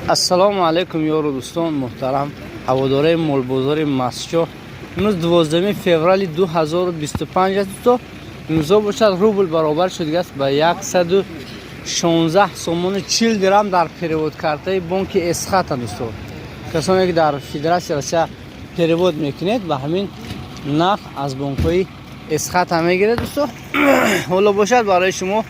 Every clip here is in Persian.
ассалому алайкум ёру дӯстон муҳтарам ҳаводораи молбозори масҷо. имрӯз 12 феврали 2025 аст дӯстон. имрӯзо бошад рубл баробар шудааст ба 116 сомони 40 дирам дар переводкартаи бонки эсхата дӯстон. касоне ки дар федератсияи Россия перевод мекунед ба ҳамин нарх аз бонкҳои эсхата мегирад дӯстон. ҳоло бошад барои шумо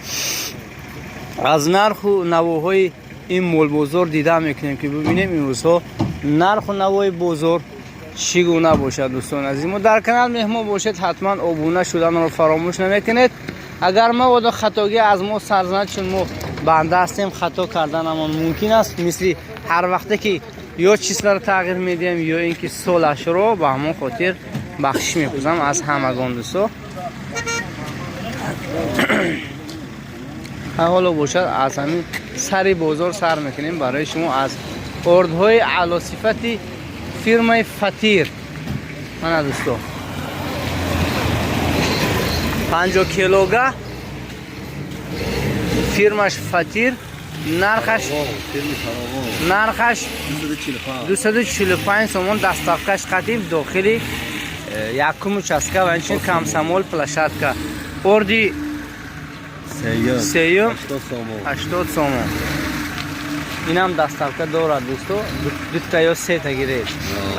аз нарху навоҳои این مول بازار دیده میکنیم که ببینیم این روزها نرخ و نوای بازار چگونه باشد. دوستان عزیز ما در کانال مهمان باشید حتما ابونه شدن رو فراموش نمیکنید. اگر ما ودا خطاگی از ما سرزند چون ما بنده هستیم خطا کردن اما ممکن است مثل هر وقتی که یا چیزا رو تغییر میدیم یا اینکه صلحش رو به همون خاطر بخشش میکنم از همگان دوستان. حالا باشد از همین سری بازار سر میکنیم برای شما از اردهای اعلی صفتی فرمای فتیر. من دوستو 50 کیلوگه فرمش فتیر نرخش 245 سومون دستافکش قدیم داخلی یکم چسکه و اینچین کم سمول پلشتکه اردی سیوم 80 سومون این هم دستافکه دارد دوستو. دو تا یا سه تا گیرید.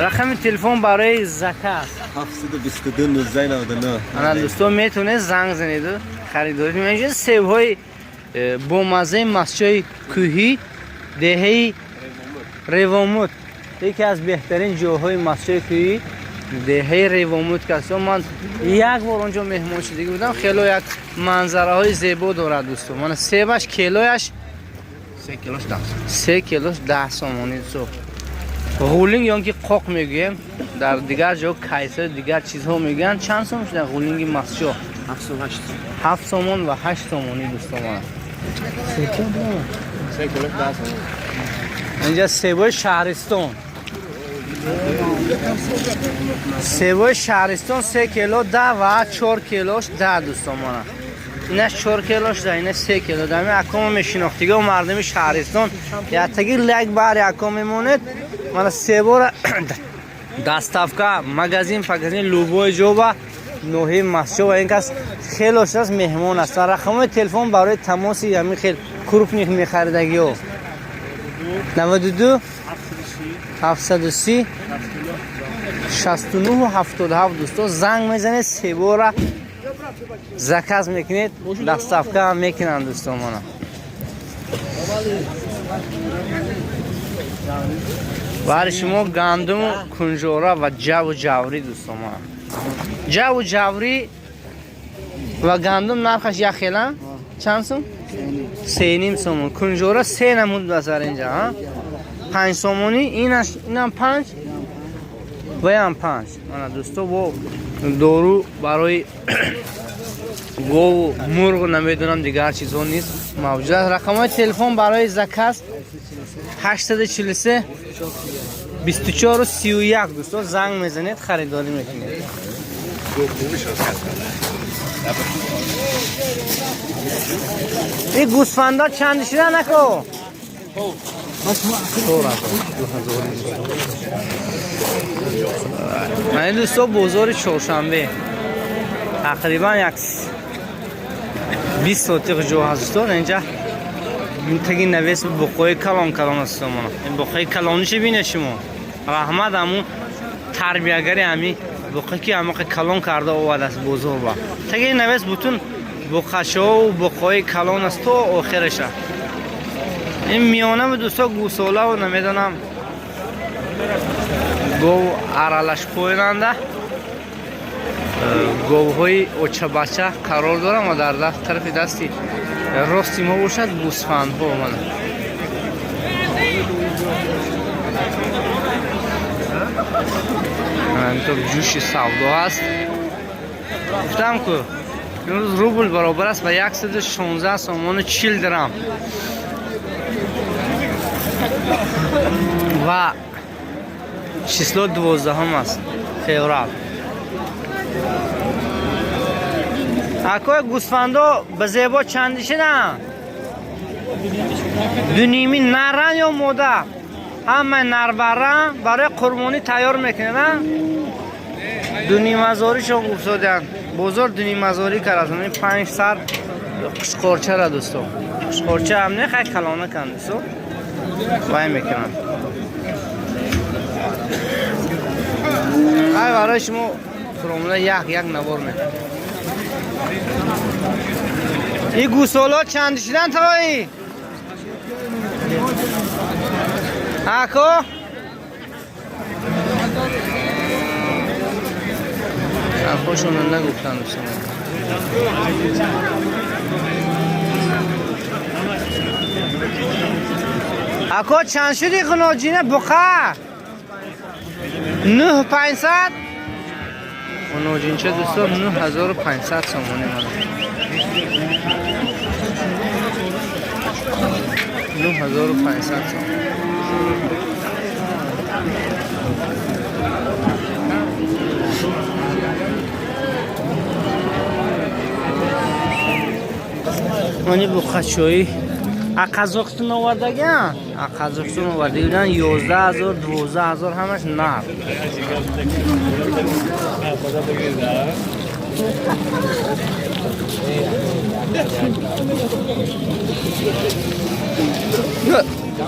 رقم تلفن برای زکات 722 1999. انا دوستو میتونه زنگ زنید و خریداری میشه. سیب های با مزه مسجای کوهی دهه ریواموت یکی از بهترین جاهای مسجای کوهی دهه ریواموت که من یک بار اونجا مهمان شده بودم. خیلی یک منظره های زیبا دارد دوستو. من سیبش کیلویش 3 کیلوش 10 سومونی دوستو. غولینگ یا که قاق میگیم در دیگر جا کیسه دیگر چیزها میگن. چند سوم شده غولینگ مسجو؟ 7 سومون و 8 سومونی دوستو. من 3 کیلو 10 سومون. اینجا سیبای شهرستان، سیبای شهرستان 3 کیلو 10 و 4 کیلوش 10 دوستان. من اینش 4 کیلوش ده، اینش 3 کیلو ده. من اکام میشناختگی و مردم شهرستان یا تگی لگ بار اکام میموند. من سیبا دستافکه مغازین پاگازین لوبوی جوبا نوهی مسجو و این کس خیلی است مهمان است. رقم تلفن برای تماسی همین خیلی کروپ میخریدگی و 92 730 69 و 77 دوستو زنگ میزنید سیبا را زکاز میکنید دستافکه هم میکنن دوستو. مانا برای شما گندم و کنجورا و جو و جوری دوستو. مانا جو و جوری و گندم نرخش یک خیلی چند سوم؟ 3.5 سومون. کنجورا 3 نمود بسر اینجا 5 سومونی. اینم 5 و هم 5. مانا دوستو با دورو برای گو و مرغ نمیدونم دیگر چیزها نیست موجود است. رقم تلفن برای زکات 843 24 و 31 دوستو زنگ میزنید خریداری میکنید. این گوسفندا چند شده نکو؟ من دوستو بازار چهارشنبه تقریبا یک 20 ساعت جو هستون. اینجا تگی نویس بقای کلان است. من این بقای کلانش بینه شما رحمت همون تربیه‌گری همی بقای که همه کلان کرده اومد است بازار با تگی نویس بتون بقاشو و بقای کلان است تو آخرش. این میانه دوستا گوساله و نمیدونم گو ارالش پویننده گوهای اوچه بچه قرار دارم و در طرف دستی راستی ما باشد گوسفند ها. من اینطور جوش سودا هست. گفتم که امروز روبل برابر است به 116 سومون 40 درم و چیسلو 12 هم است فیورال. اکوی گوسفندا به زیبا چندشه نه؟ دو نیمی نرن یا موده؟ همه نربره برای قربانی تیار میکنن. دونی مزاری شو افتادن بزرگ دونی مزاری کردن 5 سر قشقرچه را دوستو. قشقرچه هم نه خیلی کلانه کن دوستو وای میکنن. ای برای شما فرموله یک نوار میکنن. این گوسولا چند شدن توایی؟ اکو؟ اکوشون نگفتن دوستان. اکو چند شدی قناجینه بقه؟ 9500 قناجین چه دوستان 9500 سامانه مالا 9500 سامانه. مانی بخشویی قزاقستان آوردگن. قزاقستان آوردگن 11000 12000 همش نر.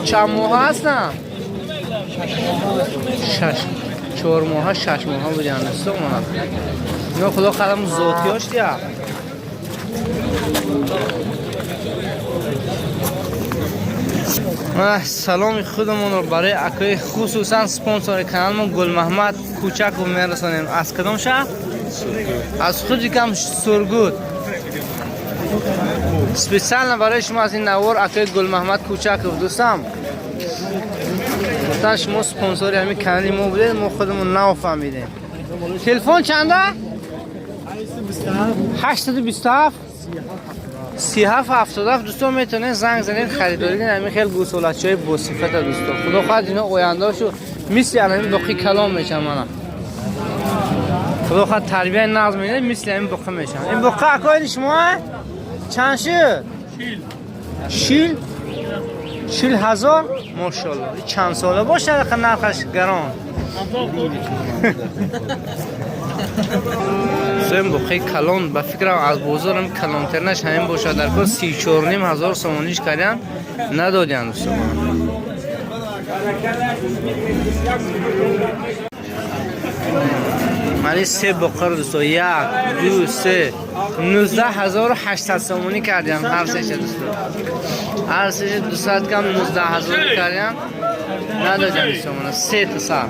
چند ماه هستن؟ 4 ماه 6 ماه بودن است اونا. نه خدا خودم ذاتیاش دیا. سلام خودمون رو برای اکای خصوصا سپانسر کانال ما گل محمد کوچک رو میرسونیم. از کدام شهر؟ از خود کم سرگود. اسپیشال برای شما از این نوار اکای گل محمد کوچک رو دوستم. تا شما سپانسر همین کانال ما بودید ما خودمون نو فهمیدیم. تلفن چنده؟ 827 3777 دوستان میتونین زنگ زنید خریداری کنید. همین خیلی گوسوله‌های با صفت دوستان. خدا خواهد اینا آینده‌شو مثل همین بقی کلام میشن منم. خدا خواهد تربیت نظم میده مثل همین بقی میشن. این بقی اکای شما چند شد؟ شیل هزار ماشاءالله. چند ساله باشه خیلی نرخش گران. سویم بخی کلان به فکرم از بازارم کلانترنش همین باشه. در کل 34,500 سامانیش کردن ندادن دوستان. مالی 3 بقر دوستان 1 2 3 19800 سامانی کردن هر سه دوستان. هر سه 200 کم 19000 کردن ندادن دوستان. 3 تا سر.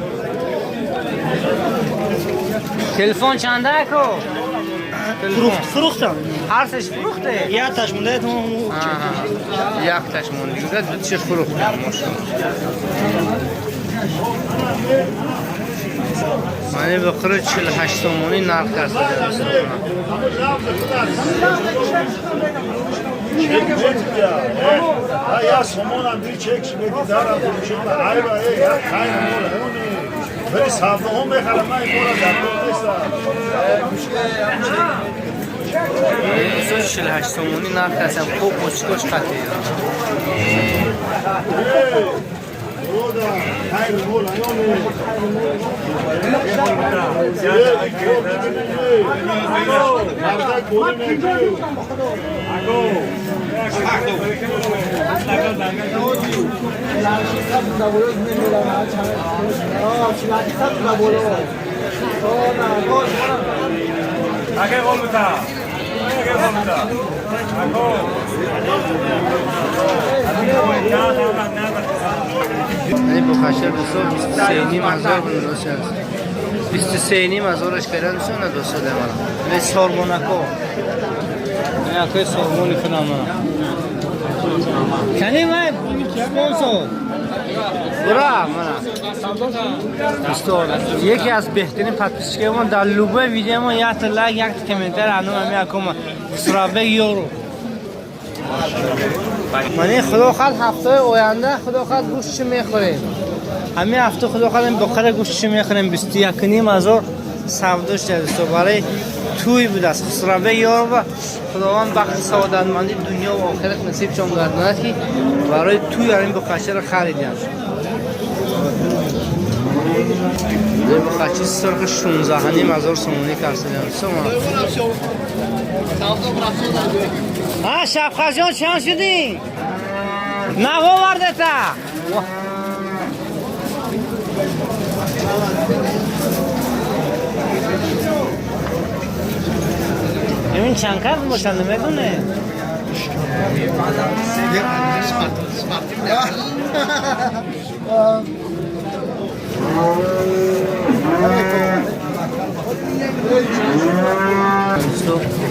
تلفن چنده کو؟ فروختم. هر سش فروخته؟ یک تاش مونده تو. یک تاش مونده. دو تاش فروخته ماشاءالله. معنی بقره 48 تومانی نرخ کرده دوستان. یا سومونم دی چکش بدی دارم فروشم. ای با یا خیر مول. ولی صاحب هم بخرم من این بورا در دو نیست. 48 تومانی نرخ هستم خوب پشتکش قطعی. خیر مول ایونه. مرده گولی نگیو. این بخشر دوستان 23,500 بنوشت. 23,500 کردن دوستان ندوسته من. این سارمونکو. این اکای سارمونی کنم من. کنی من سپانسر. برا من. دوستان یکی از بهترین پادکست‌های ما در لوگو ویدیو ما یک تا لایک یک تا کامنتر انو همین اکوم سرابه یورو. منی خدا خواهد هفته آینده خدا خواهد گوشتش میخوریم. همین هفته خدا خواهد این بقره گوشتش میخوریم. 21,500 سوداش دست برای توی بود است. خسرابه یار و خداوند بخت سعادتمندی دنیا و آخرت نصیب شما گرداند که برای توی این بقره خریدیم. بخچی سرخ 16,500 سومونی کارسیدن سومون. شفقت جان چند شدی؟ نوا ورده تا این چند کرد باشن نمیدونه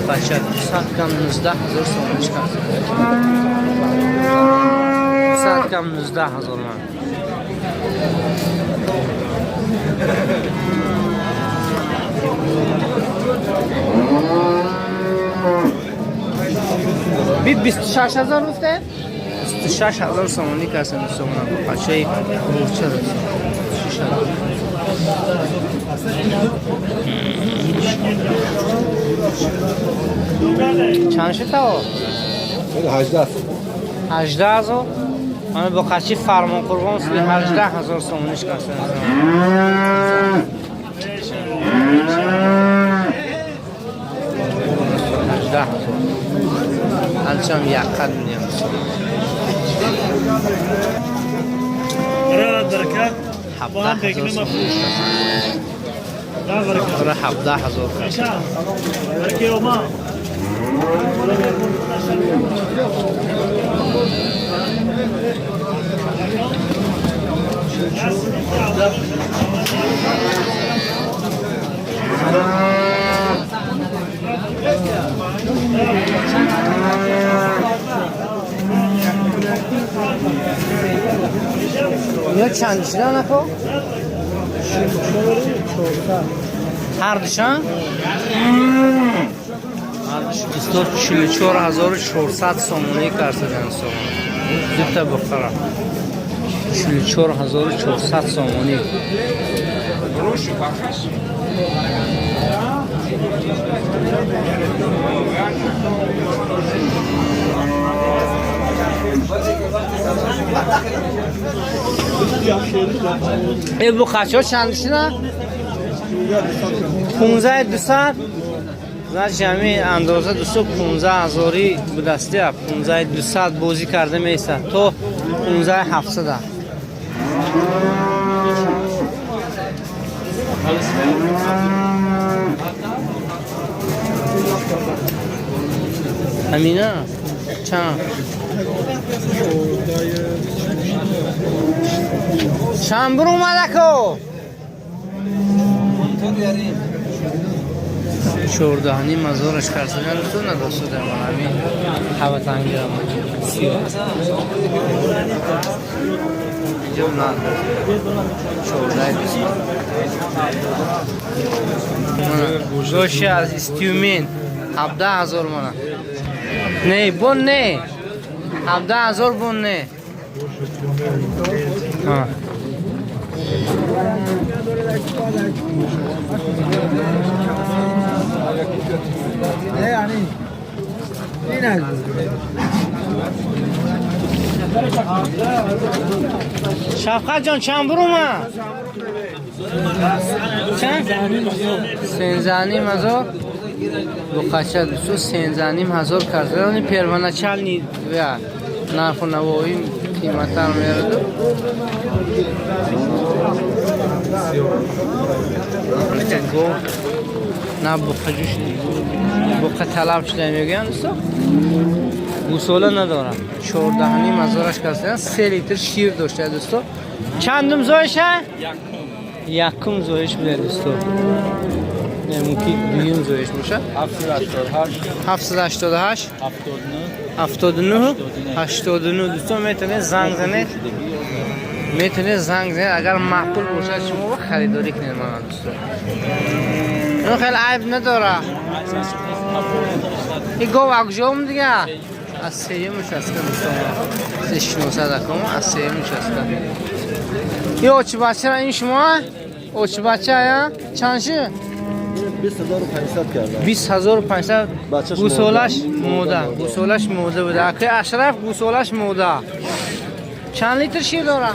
بچه 200 کم 19,000 سومونش کرد 200 کم 19,000 من بید 26,000 گفته؟ 26,000 سومونی کسیم سومونم بچه روچه رسیم 26,000 چند شد تا؟ 18,000 من با قچی فرمان قربان 18,000 سومونیش کسیم 18,000 هلچم یک قد میدیم برکت 17,000 17,000 یا چند شدن نکو؟ هر دوشن؟ هر دوشن 24,400 سومونی کارسیدن سومون دوتا بخورم 24,400 سومونی ای بو خچه ها چندشی نه؟ 15,200 و جمعی اندازه 215,000 به دسته 15,200 بازی کرده میسته تو 15,700 امینه چند؟ چند برو اومده که؟ 14,500 کارسیدن تو نداشته در من همین هوا تنگی را من 30 اینجا نه 14,200 گوشی از استیومین 17,000 منه نه بون نه 17,000 بون نه شفقت جان چند برو ما؟ چند؟ 13,500 دو قچه 13,500 کارسیدن پیروانه چل نید و نرخ و نوایی قیمت هم میرده گو نه بقه جوش بقه طلب شده میگن گوسوله ندارم 14,500 کارسیدن 3 لیتر شیر داشته دوستو چندم زایشه؟ یکم زایش بده دوستو ممکن دویم زایش باشه 788 79 89 دوستان میتونه زنگ زنید اگر معقول باشه شما با خریداری کنید من دوستان اینو خیلی عیب نداره این گو اگجام دیگه از سیه مشسته دوستان 3,900 کم از سیه مشسته این اوچی بچه را این شما اوچی بچه یا چندشه 20,500 کردم 20,500 گوسولش موده بوده اکی اشرف گوسولش موده چند لیتر شیر داره؟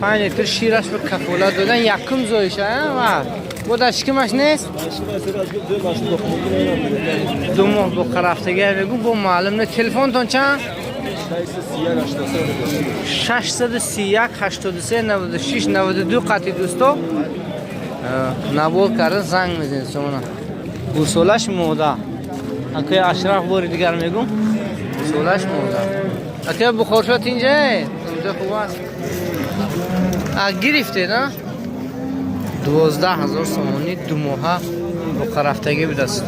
5 لیتر شیرش به کفالت دادن یکم زویشه و بودش کمش نیست؟ دو ماه با خرفتگی بگو با معلوم نه. تلفن تون چند؟ 631 83 96 92 قطعی دوستو نبول کردن زنگ میزنید سمونه. گوسولش موده اکی اشرف باری دیگر میگم گوسولش موده اکی بخور شد اینجا خوب است. گرفته نه 12,000 سومانی دو ماه با خرفتگی به دست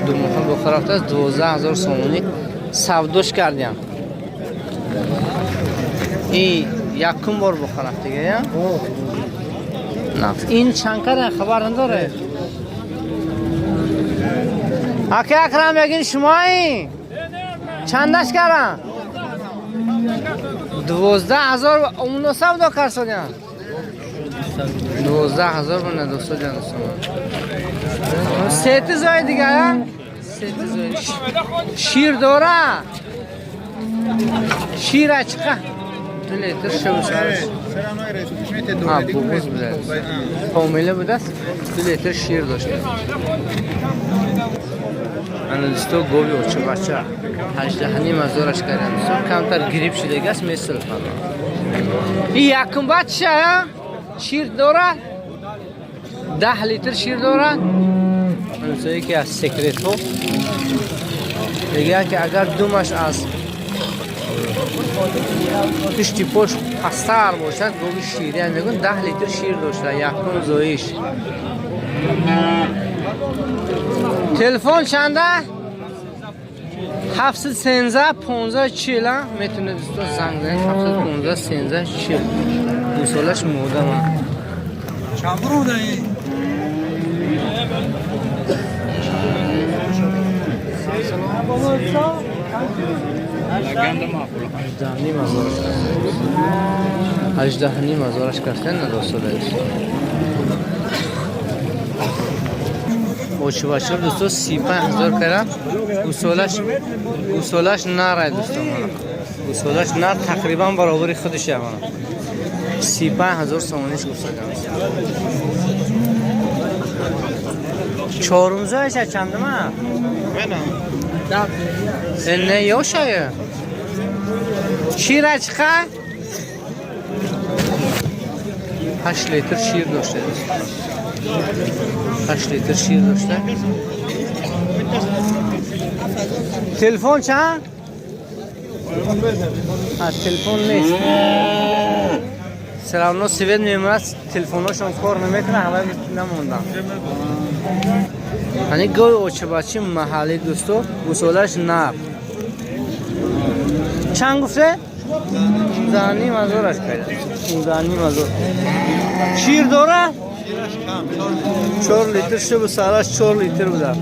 دو ماه با خرفتگی 12,000 سومانی سوداش کردیم. این یکم بار با خرفتگی یا نه. این چند کاره خبر نداره. اکی اکرم بگین شمایی چندش کردن 12,000 اونو سودا کرد شدن 12,000 بنا 200 جان سه زای دیگه یا شیر داره شیر چقدر تو لیتر شو سرش بوز بوده فامیله بوده تو لیتر شیر داشته. انا دوستو گوی اوچه بچه 18,500 کردن کمتر گریب شده گست مثل این یکم بچه شیر داره 10 لیتر شیر داره. منصوری که از سکرت ها دیگه که اگر دومش از پشتی پشت پستر باشد گوی شیری هم میگن 10 لیتر شیر داشته یکم زویش. تلفن چنده؟ 713 15 40 میتونه دوستا زنگ بزنید 715 13 40 گوسالش موده من چند روده این؟ هجده نیم هزارش کردن ندوستاده اوچه بچه دوستو 35,000 کردن. گوسالش نره دوستو من گوسالش نر تقریبا برابری خودشه من 35,000 سومانیش گوسالش چهارمزایش چنده من؟ نه یوشه شیر چقدر؟ 8 لیتر شیر داشته 8 لیتر شیر داشته. تلفن چند؟ تلفن نیست. سلام نو سوید میمرد تلفناشون کار نمیکنه همه نموندن. یعنی گوی اوچه بچه محلی دوستو گوسالش نر چند گفته؟ 15,000 کرده 15,000 شیر داره؟ 4 لیتر شب سالش 4 لیتر بوده.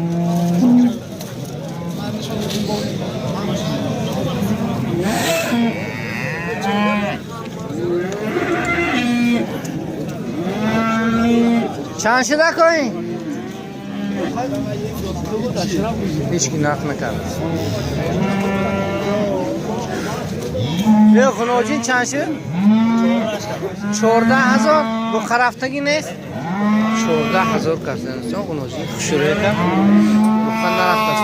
چند شده کنی؟ هیچ کی نقل نکرد. بیا خنوجین چند شد؟ 14,000 با خرفتگی نیست؟ 14,000 کردن است خنوجین خوشوره کرد بخن نرفت است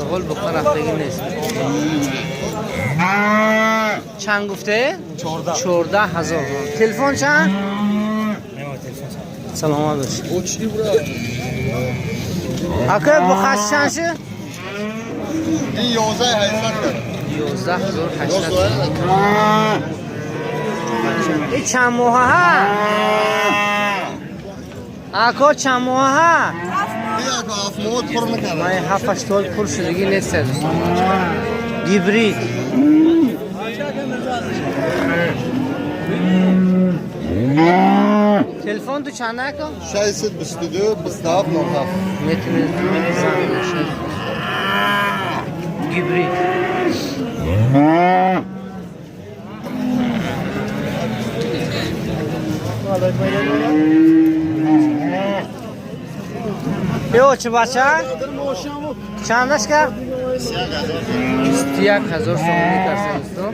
بقول بخن رفتگی نیست. چند گفته؟ 14,000. تلفن چند؟ سلام باش. اوچی برا. اگر بخش چند شد؟ این 11,800 کرد. 11,800. این چند ماه ها؟ اکا چند ماه ها؟ بیا که 7 ماه پر نکرد. من 7-8 سال پر شدگی نیست. گیبری. تلفن تو چند نکن؟ 622 27 97. میتونی زنگ بشه. گیبری. بیا چه بچه؟ چندش کرد؟ 21,000 so'm karsan do'stlar.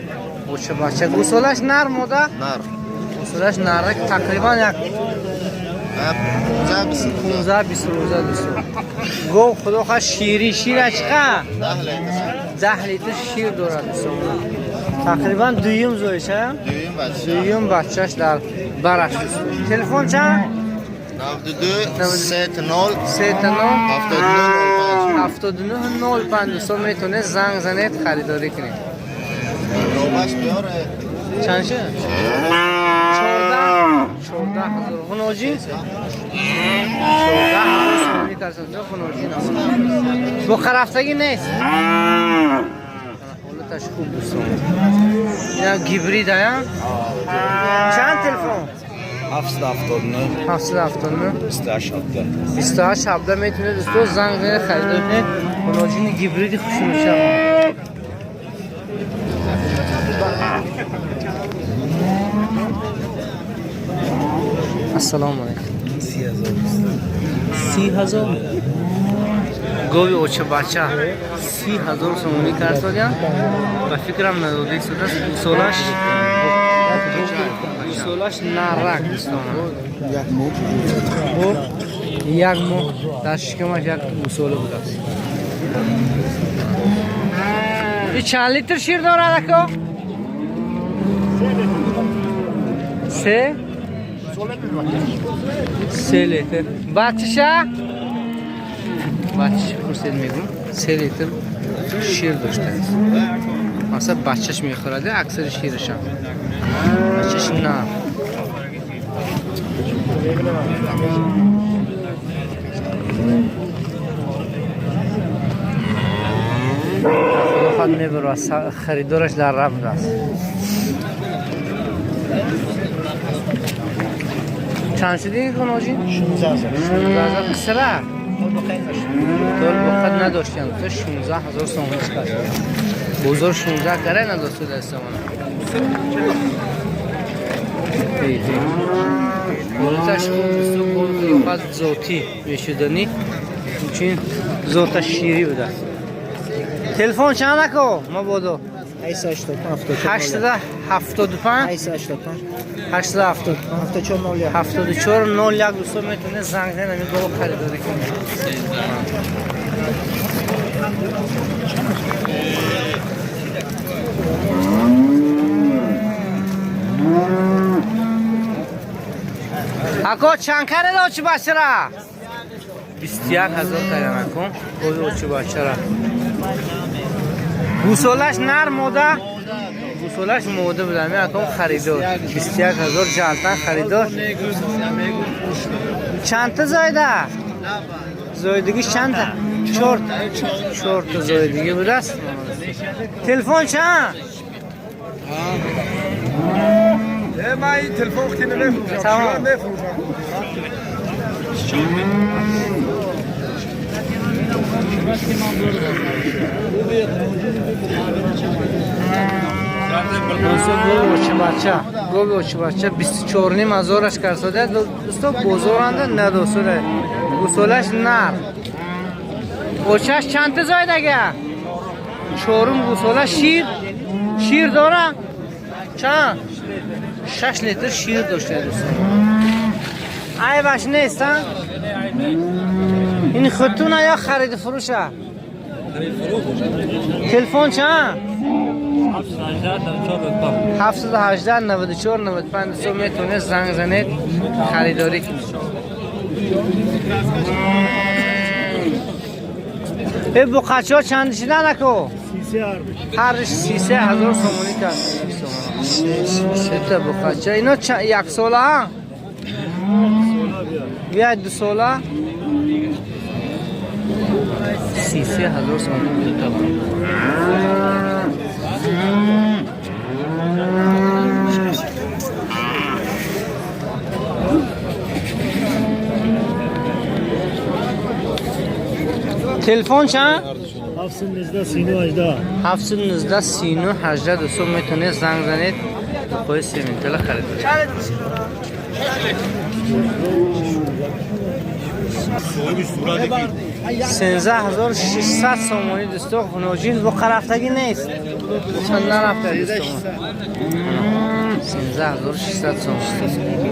O'sha bacha gusolash nar moda. Nar. Gusolash narrak taqriban yak 15-20 roza do'stlar. Gov xudo xoh shir chiqa. 10 litr shir doradi do'stlar. Taqriban duyum zo'ycha. Duyum bachashlar barash. Telefon cha? 92 7905 do'stlar میتونه زنگ زنید خریداری کنید. نوباش بیاره. چند شه؟ 14,000 خنوجی 14,000 سومی کرسن دو خنوجی ناست بو خرفتگی نیست حالتش خوب دوستان یا گیبری دایا چند تلفن 779 28 17 میتونه دوستو زنگ زنه خریداری کنید خنوجی گیبری خوش میشه السلام علیکم 30,000 گوی اوچه بچه 30,000 سومونی کرد دادیم و فکرم نداده شده گوسولش نرک یک مو در شکمش یک گوسوله بود است این چند لیتر شیر داره دکو؟ 3 لیتر بچه‌شه پرسید میگم 3 لیتر شیر داشته است مثلا بچه‌ش میخورده اکثر شیرش هم بچه‌ش نه خود میبره خریدارش در رفت است چند شدی کنوجی؟ 16,000 کسره؟ دول بخد نداشتیم تو 16,000 سومش کرد بزرگ 16 کره نداشته دسته منه بولتش خوب بستو بخد زوتی بشدنی چین زوتش شیری بوده تلفن چند نکو ما بودو 875 دوستان میتونه زنگ زنه نمی گفت خریداری کنه اکو چند کره دا چی بچه را 21,000 تگه نکن گوی چی بچه را گوسولش نر موده گوسولش موده بودم اکم خریدار 21,000 جالتن خریدار چند تا زایده؟ زایدگیش چند تا؟ 4 تا زایدگی بوده است تلفن چند؟ من این تلفن وقتی نمیفروشم تمام گوی اوچه بچه 24,500 کرده دوستو بزرگنده ندوسته گوسولش نر اوچهش چند تا زاید اگه چورم گوسولش شیر داره چند 6 لیتر شیر داشته دوستو ای باش نیستن این خودتونه یا خرید فروشه تلفن چند 718 94 95 دوستو میتونه زنگ زنید خریداری کنید ای بقچه ها چند شده نکو؟ هرش 33,000 سومونی کرد 3 تا بقچه اینا یک ساله ها؟ یا 2 ساله 33,000 سومونی کرد تلفن چند؟ 719 39 18 دوستو میتونه زنگ زنید پای سیمینتل خرید 13600 سومونی دوستان خنوجین با قرفتگی نیست چند نرفته دوستان 13600 سومونی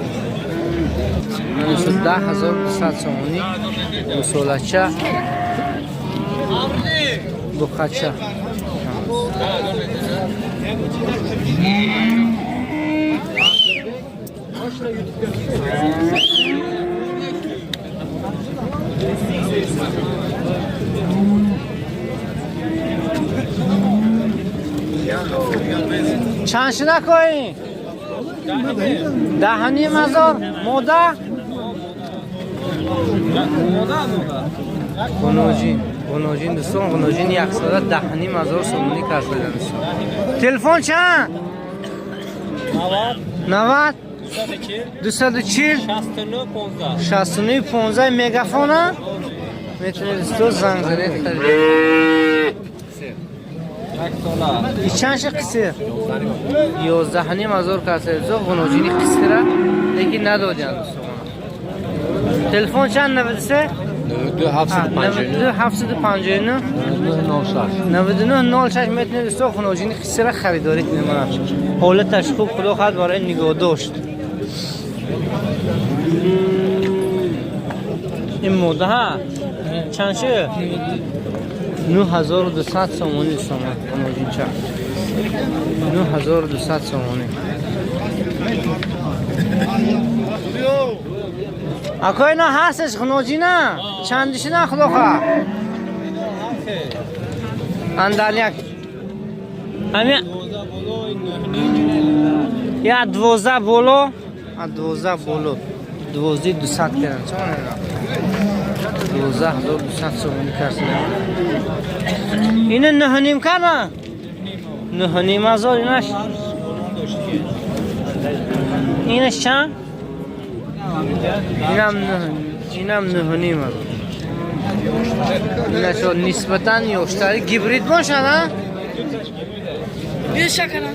من 10200 سومونی مسولچه بخچه چند شده کوئی؟ 10,500 موده؟ غنوجین دوستان غنوجین 110,500 سومونی کار شده دوستان تلفن چند؟ 90 240 69 15 مگافون میتونید دوستان زنگ زنید این چند قصه 11,500 کاسه دوستان غنوجینی قصه را لیکن ندادن دوستان تلفن چند 93 759 99 06 میتونید دوستان غنوجینی قصه را خریداری کنید حالتش خوب خدا خواهد برای نگاه داشت این موده ها چند شه 9200 سومونی دوستان غنوجین چه 9200 سومونی اکای نه هستش غنوجین نه چندش نه خدا خواه اندالیک همین یا 12 بولو 12 بولو 12200 کردن چون نه 12200 سومونی کردن اینه 9.5 کنه 9,500 اینش چند اینم 9,500 اینش نسبتاً یوشتری گیبرید باشه نه بیشه کنه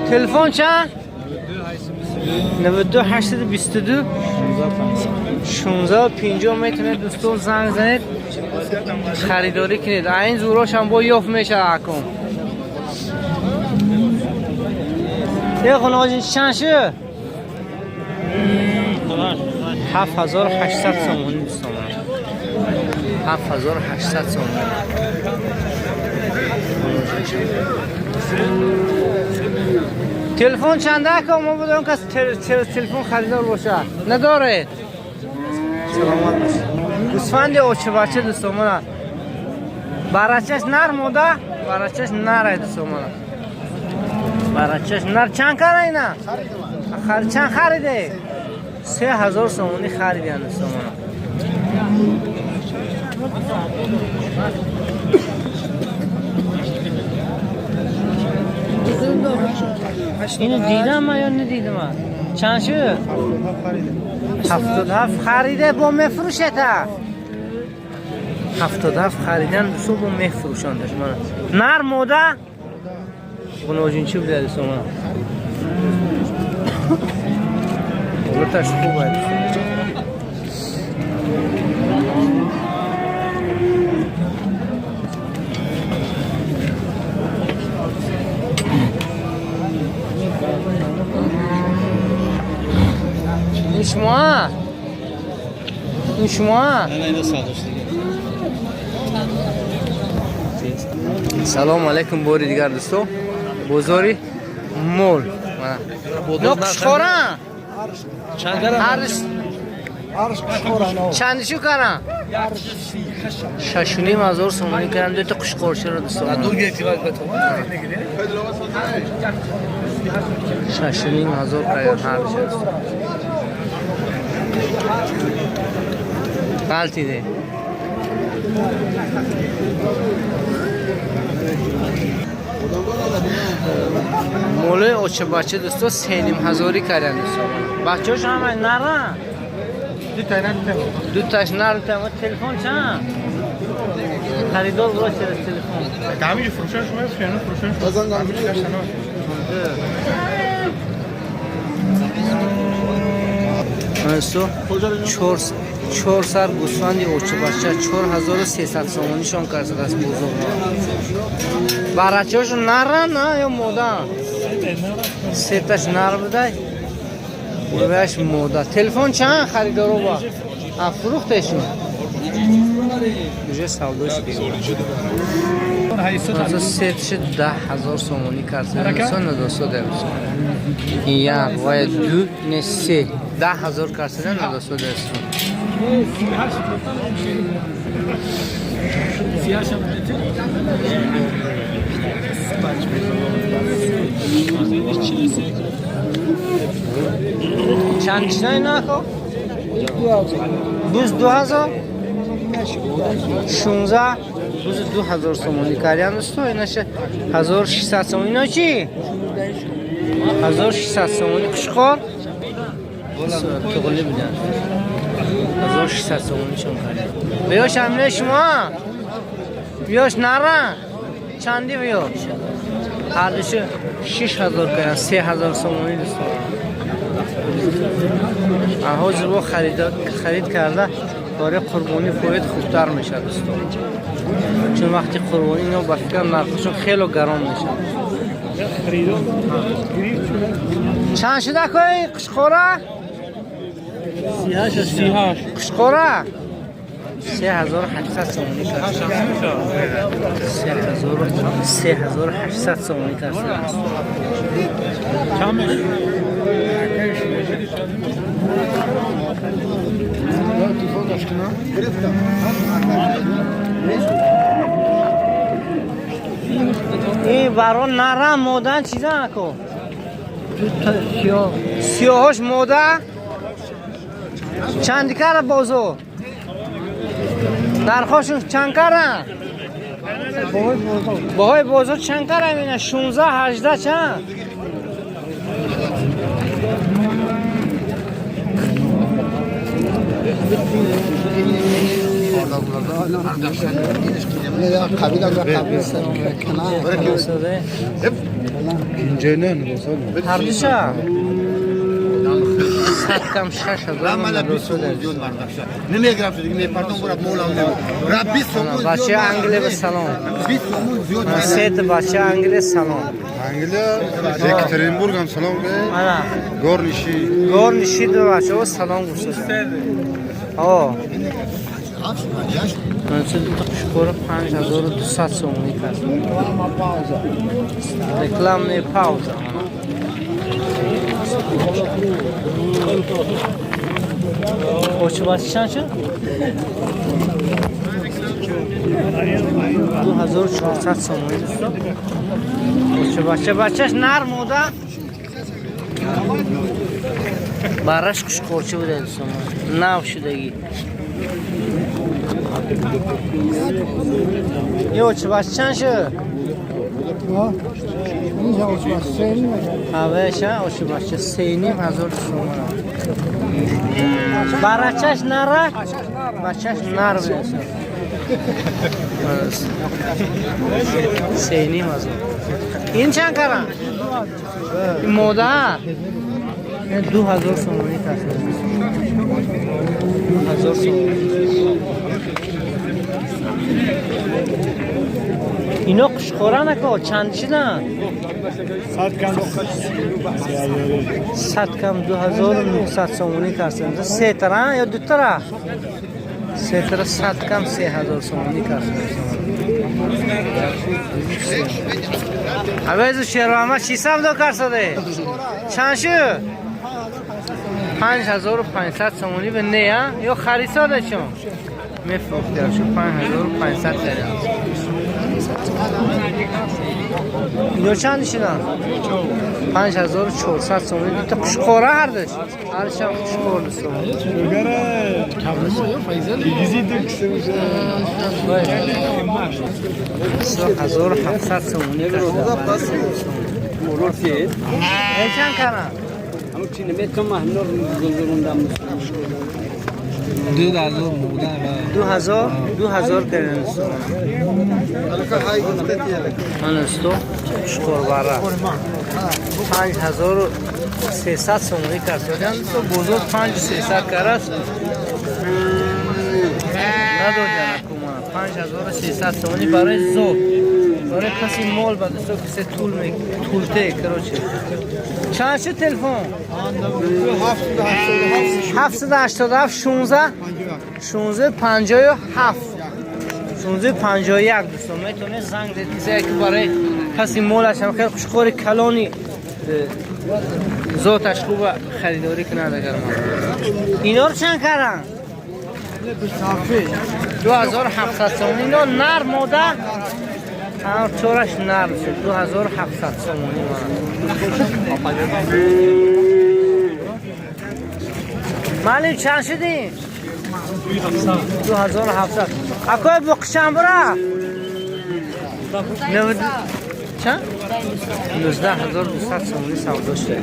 تلفن چند 92 822 1650 میتونید دوستان زنگ زنید خریداری کنید این زوراش هم با یافت میشه اکم یه غنوجین چند شه 7800 سومونی دوستان 7800 سومونی تلفن چنده که ما بودم که تلفن خریدار باشه نداره سلامت باشه گوسفند اوچه بچه دوستان من برچش نر موده برچش نره دوستان من برچش نر چند کنه اینا چند خریده 3000 سومونی خریدن دوستان من اینو دیدم من یا ندیدم من چند شد؟ 77 خریده با مفروشه تا 77 خریدن دوستو با مفروشاندش من نر موده غنوجین چی بوده دوستو من بلتش خوبه این شما سلام علیکم باری دیگر دوستو بزاری مول نقش خورن چندشو کنن 6,500 سومونی کنن دوتا قش خورشه رو دوستو 6,500 کنن هر بشه غلطی ده موله اوچه بچه دوستو 3,500 کردن دوستو بچه هاش همه نرن دو تاش نرن تلفن چند خریدار باشه تلفن همینجا فروشش میاد خیانه فروشش بازم همینجا داشتن Eso, 4 4 سر گوسفند اوچه بچه 4300 سومونیشون کرده است بزرگ. برچه‌شون نرن نه یا مادر؟ سه تاش نر بوده. بهش مادر. تلفن چند خریدارو با؟ فروختشون. میشه سوداش دیگه. سه تاش 10,000 سومونی کرده. مثلا نداشته درست. یک و دو نه سه 10,000 کرده نداشته درست. چند چنای نکو؟ 22,000 16 22,000 سومونی کردیم دوستو ایناش 1,600 سومونی. اینا چی؟ 1,600 سومونی کشخور تقلی بودن 1,600 سومونی شون کردیم. بیاش همینه شما بیاش نرن چندی بیاش هر دوشو 6,000 کردن 3,000 سومونی دوستو. حاضر با خرید کرده برای قربانی فوید خوبتر میشه دوستو، چون وقتی قربانی اینا با فکر نرخشون خیلی گرم میشه. چند شده که قشقوره؟ 38 قشقوره 3,800 سومونی کرد. 3,800 سومونی کرد. این برای نرم مودن چیزا نکن سیاهاش موده چندی کاره بازو درخواشون چند کاره باهای بازو چند کاره مینه 16 18 چند هردوشا کم 6,000 نمیگرم تو دیگه پردون برات مولام ربی سومون بچه انگلی به سلام 20 سومون زیاد سه تا بچه انگلی سلام انگلیا یکاترینبورگ هم سلام به گورنشی دو بچه ها سلام گوشته آه منچه دو تا قشقوره 5,200 سومونی کرد رکلام نه پاوزا اوچه باسی چند شد؟ 2,400 سومونی اوچه بچهش نر موده براش قشقورچه بوده دوستان نو شدگی یه اوچه باسی چند شد؟ هوهش ها اوچه باسی 3,500 سومونی برچهش نره بچهش نر بوده 3,500 این چند کرن؟ این موده 2,000 سومونی کرد 2,000 سومونی اینا قشقوره نکن چند شدن؟ 100 کم 2,900 سومونی کرد سه تره یا دو تره؟ سه تره 100 کم 3,000 سومونی کرد اویزو شیروامه چی سفده کرده؟ چند شد؟ 5,500 سومونی به نه یا خریساده شون؟ میفروخته شو 5,500 کرده اینو چند شدن؟ 5,400 سومونی دو تا قشقوره هر داشت هرش هم قشقور دستم 3,700 سومونی کرده چند کنن؟ 2000 کردن دوستان من استو شکر باره 5300 سومونی کرد دادن تو بزرگ 5300 کرد ندادن اکوما 5300 سومونی برای زو برای کسی مول بده تو کسی طولته کروچه چند شد تلفن 787 16 57 1651 دوستان میتونه زنگ دیزه که برای کسی مولش هم خیلی خوشخوری کلانی زوتش خوبه خریداری کنه دگر ما اینا رو چند کردن؟ 2700 سومونی اینا نر ماده همه چورش نرم شد 2700 سومونی معلم چند شدی؟ 2700 اکای بقشم برا؟ چند؟ 19200 سومونی سودا شده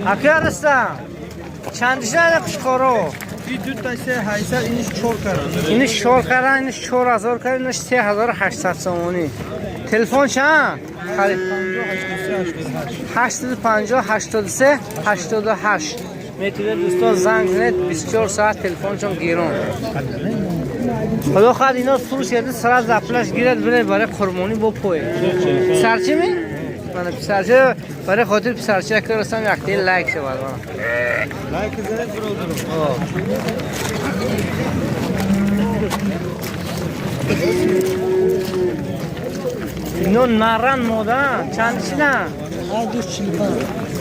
اکای رستم چندش نده قشقارو؟ دو تا 3800 اینش 4 کردن اینش 4 کردن اینش 4000 کردن اینش 3800 سومونی تلفن چند؟ 850 83 88 میتونه دوستان زنگ زنید 24 ساعت تلفن چون گیرون خدا خواهد اینا فروش کرده سر زپلش گیرد بره برای قربانی بپوی سرچی می؟ من پسرچه برای خاطر پسرچه که رستم یک تیل لایک شود لایک زنید برادرم اینو نرن مادن چند چیدن؟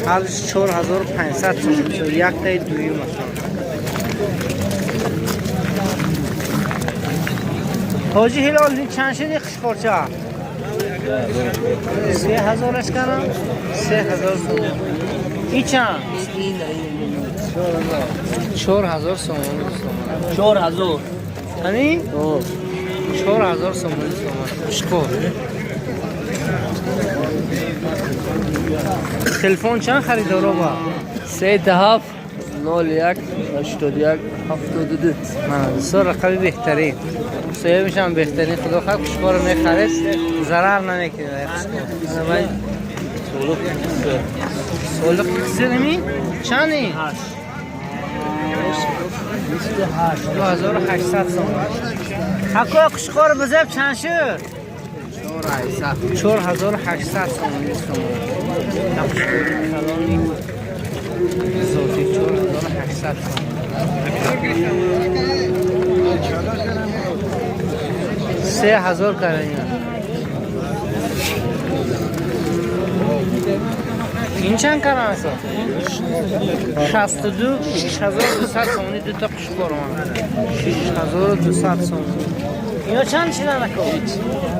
هر دوش 4500 تومن شد یک تای دویی مثلا حاجی هلال این چند شدی قشقارچه؟ 3000 اش کنم؟ 3000 تومن این چند؟ 4000 تومن 4000 همین؟ 4000 تومن قشقار تلفن چند خریدارا با؟ 37 01 81 72 من دوستا رقمی بهترین صاحبش هم بهترین خدا خواهد قشقار رو میخرید ضرر نمیکنه سولق کسی نمی؟ چندی؟ 2800 تومن حکا قشقار بزرگ چند شد؟ 4800 تومن نقشکاری کلانی ذاتی 4800 تومن 3000 کردن این چند کردن اصلا؟ 6200 تومنی دو تا قشقار من 6200 تومن اینا چند شدن اکو؟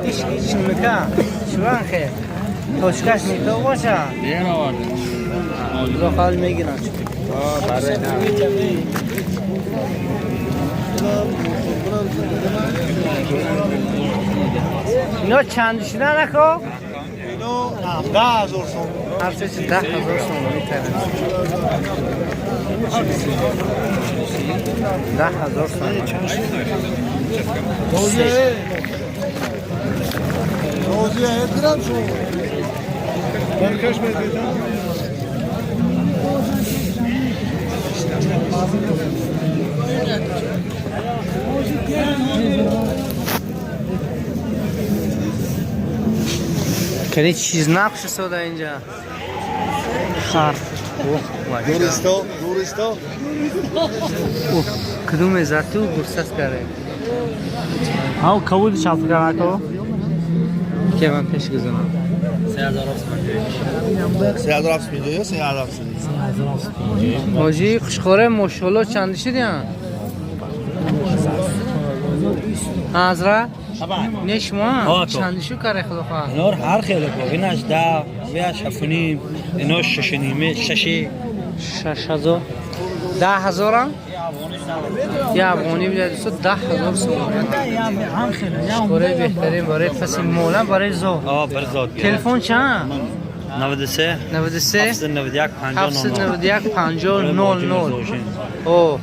هیچ میکن شوان خیر توشکش میتو باشه بیان آورد دو خال میگیرن برای نه اینا چند شدن اکو؟ اینو 10000 تومن هر چیز 10000 تومن میتونن 10000 تومن روزی ادرام شو برکش میدیدم کنی چیز نقش سودا اینجا خر دورستو کدوم زتو گرسست کرده ها کبود شاف کرد تو که من پیش گذارم 3700 میده 3700 حاجی قشقاره ماشاءالله چند شدی حضرت نشما چندشو کاره خدا خواه اینا هر خیلی کو ایناش 10 ویاش هفونیم اینا 6 نیمه 6 6000 10000 هم یا افغانی بیاد دوستو 10000 سومن قشقاره بهترین برای فصل مولا برای زو برزاد تلفن چند 93 93 791 791 50 00 او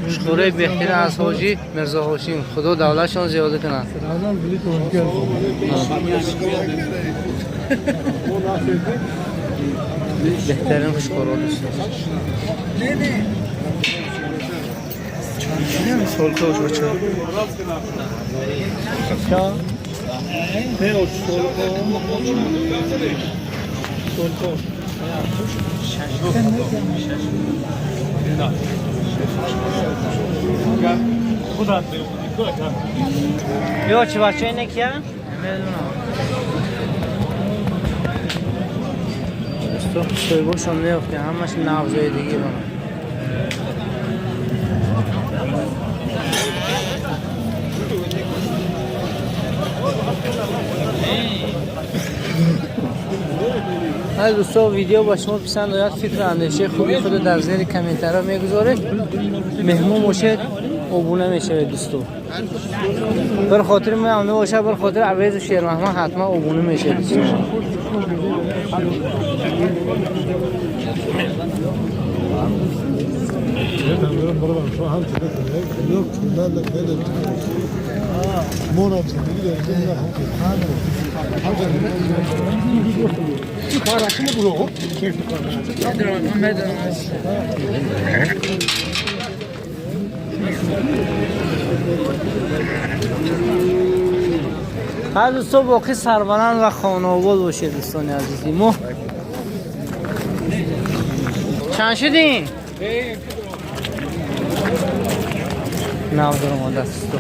مشکوره بهتر از حاجی مرزا هاشم خدا دولتشون زیاده کنه بهترین خوشکارا دوستان نه سال کوچ بچه چا یا چه بچه اینه کیا؟ نمیدونم سویگوش هم نیفته همش نبضای دیگه بانم های دوستان ویدیو با شما پسند آید فکر اندیشه خوبی خود در زیر کامنترها میگذارید مهمون باشید ابونه میشه دوستو بر خاطر من امنه باشه بر خاطر عویز شیر محمد حتما ابونه میشه دوستو هر دوستان باقی سربلند و خانواده باشید دوستان عزیزی مو چند شدین؟ نه دارم آن دست تو